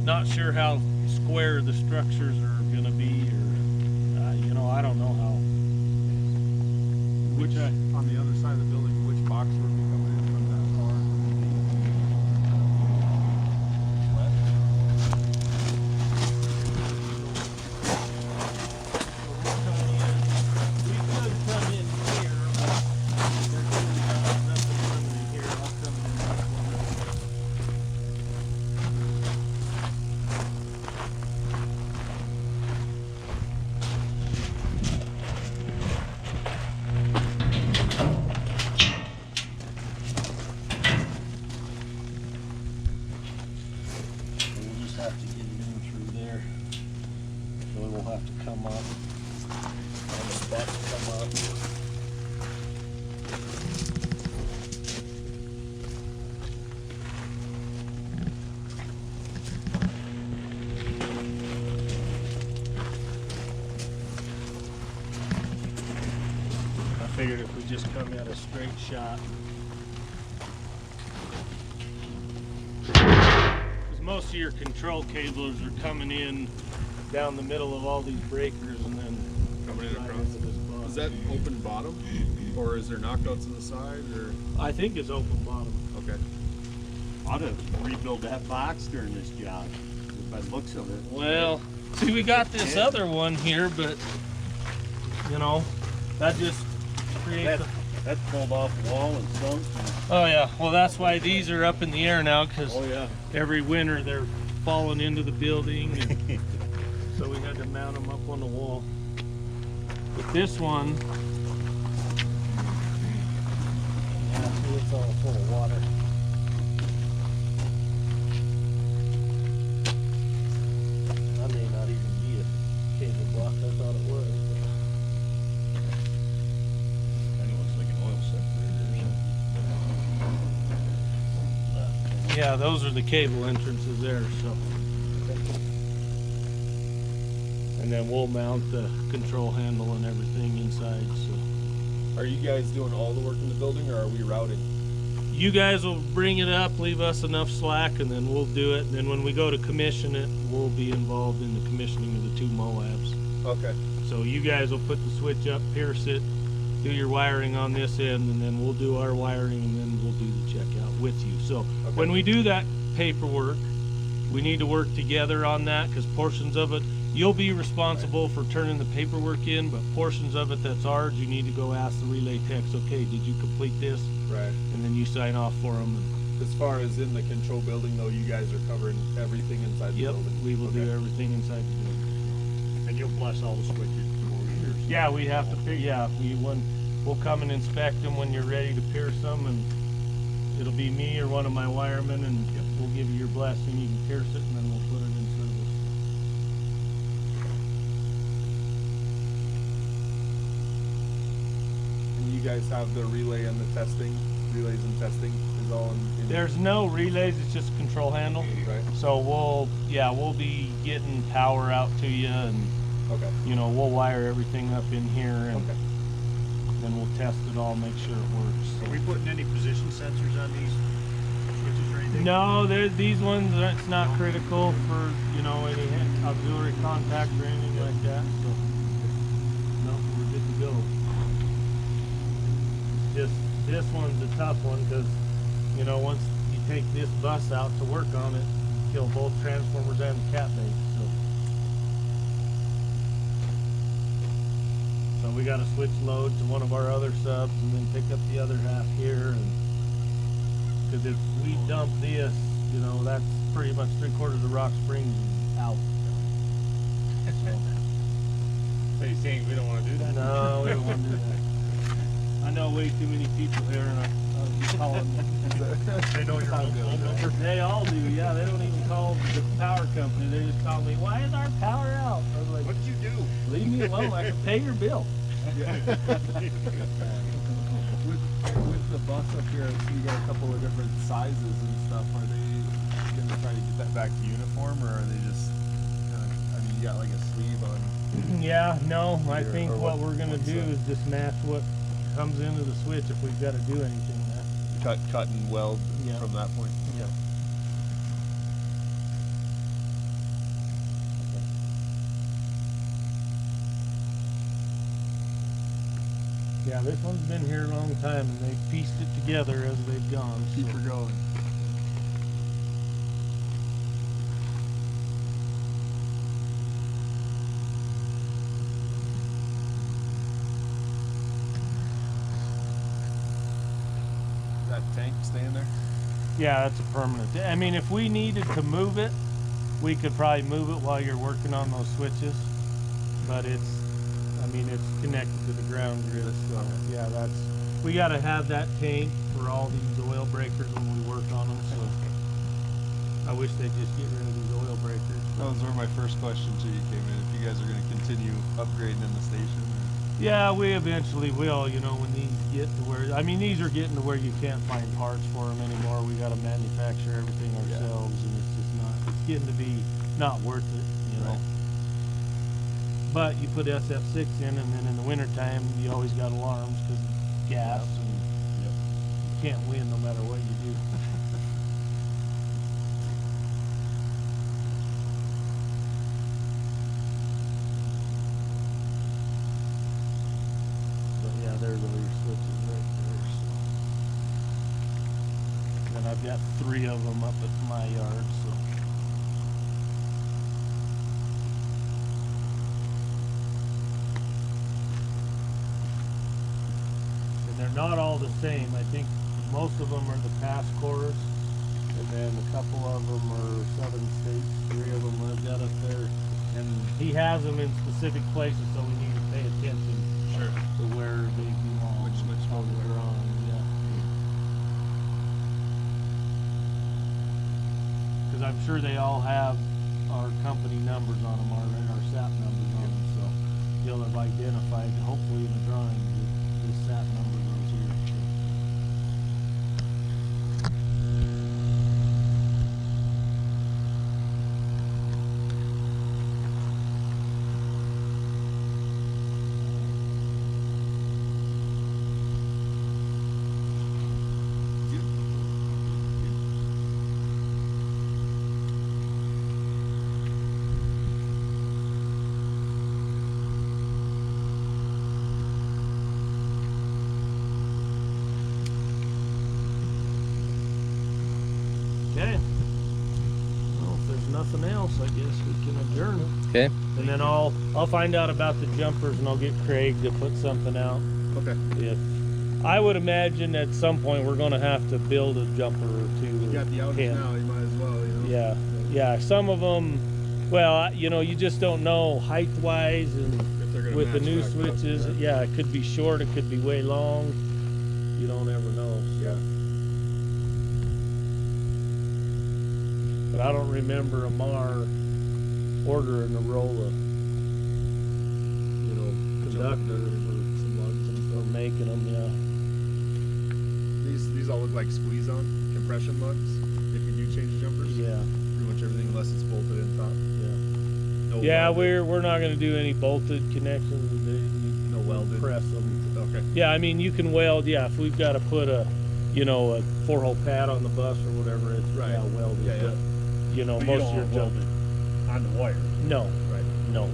not sure how square the structures are going to be, or you know, I don't know how. Which on the other side of the building, which box would be coming in from that far? We could come in here, but there's really nothing running here. I'll come in this one. We'll just have to get it in through there. So it will have to come up. And the spots come up. I figured if we just come at a straight shot. Because most of your control cables are coming in down the middle of all these breakers and then Coming in right across. into this box. Is that open bottom, or is there knockouts in the side, or I think it's open bottom. okay? Ought to rebuild that box during this job, by the looks of it. Well, see, we got this other one here, but you know, that just creates. That pulled off the wall and sunk. Oh yeah, well that's why these are up in the air now, because Oh yeah. every winter they're falling into the building, and so we had to mount them up on the wall. But this one, yeah, see, it's all full of water. I may not even be a cable block. I thought it was. Kind of looks like an oil separator. Yeah, those are the cable entrances there, so. And then we'll mount the control handle and everything inside, so. Are you guys doing all the work in the building, or are we routing? You guys will bring it up, leave us enough slack, and then we'll do it. And then when we go to commission it, we'll be involved in the commissioning of the two Moabs. Okay. So you guys will put the switch up, pierce it, do your wiring on this end, and then we'll do our wiring, and then we'll do the checkout with you. So when we do that paperwork, we need to work together on that, because portions of it, you'll be responsible for turning the paperwork in, but portions of it that's ours, you need to go ask the relay techs, okay, did you complete this? Right. And then you sign off for them. And, As far as in the control building, though, you guys are covering everything inside the yep, building. we will do everything inside the building. And you'll bless all the switches over here. Yeah, we have to, we'll come and inspect them when you're ready to pierce them, and it'll be me or one of my wiremen, and we'll give you your blessing, you can pierce it, and then we'll put it in service. And you guys have the relay and the testing, relays and testing is all in There's no relays, it's just a control handle. right? So we'll be getting power out to you, and Okay. you know, we'll wire everything up in here, and Okay. then we'll test it all, make sure it works. Are we putting any position sensors on these switches or anything? No, these ones, it's not critical for, you know, any auxiliary contact or anything like that, so. No, we're good to go. Just, this one's a tough one, because, you know, once you take this bus out to work on it, kill both transformers and the cat base, so. So we gotta switch load to one of our other subs and then pick up the other half here, and because if we dump this, you know, that's pretty much 3/4 of Rock Springs out. So you're saying we don't want to do that? No, we don't want to do that. I know way too many people here, and I'll be calling them. They know your phone number? They all do, yeah. They don't even call the power company. They just call me, why is our power out? I was like, What did you do? leave me alone. I can pay your bill. With the bus up here, I see you got a couple of different sizes and stuff. Are they gonna try to get that back to uniform, or are they just kind of, I mean, you got like a sleeve on? Yeah, no, I Here, think or what we're gonna what's do that? is just match what comes into the switch if we've got to do anything. Cut and weld Yeah. from that point. Yeah. Yeah, this one's been here a long time, and they've pieced it together as they've gone. Keep so. her going. Is that tank staying there? Yeah, that's a permanent. I mean, if we needed to move it, we could probably move it while you're working on those switches. But I mean, it's connected to the ground grid, so yeah, we got to have that tank for all these oil breakers when we work on them. So I wish they'd just get rid of these oil breakers. That was where my first question to you came in. If you guys are going to continue upgrading in the station. Yeah, we eventually will, you know, when these get to where, I mean, these are getting to where you can't find parts for them anymore. We got to manufacture everything ourselves, and it's just not, it's getting to be not worth it, you know. Right. But you put SF6 in, and then in the wintertime, you always got alarms because gas, and you can't win no matter what you do. Yeah, there's all your switches right there. So. And I've got 3 of them up at my yard. So. And they're not all the same. I think most of them are the pass cores, and then a couple of them are Southern States. 3 of them I've got up there, and he has them in specific places, so we need to pay attention. Sure. To where they belong. Which how they're on, yeah. Because I'm sure they all have our company numbers on them already, our SAP numbers on them, so you'll have identified, hopefully in the drawing, that this SAP number goes here. Okay. Well, if there's nothing else, I guess we can adjourn. Okay. And then I'll find out about the jumpers, and I'll get Craig to put something out. Okay. If I would imagine at some point we're going to have to build a jumper or 2. You got the outage can. now, you might as well, you know. Yeah, yeah. Some of them, well, you know, you just don't know height-wise, and If they're gonna with the match new back up, switches, yeah, it could be short, it could be way long. You don't ever know. Yeah. But I don't remember Amar ordering a roll of, you know, conductors Some lugs and or stuff. making them. Yeah. These all look like squeeze-on compression lugs. If you do change jumpers. Yeah. Pretty much everything unless it's bolted in top. Yeah. No Yeah, welded. we're not going to do any bolted connections. No welded. Press them. Okay. Yeah, I mean, you can weld. Yeah, if we've got to put a 4-hole pad on the bus or whatever, it's Right. welded. Yeah, yeah. But, you know, But most you of your don't weld jumpers. it on the wire. No, Right. no.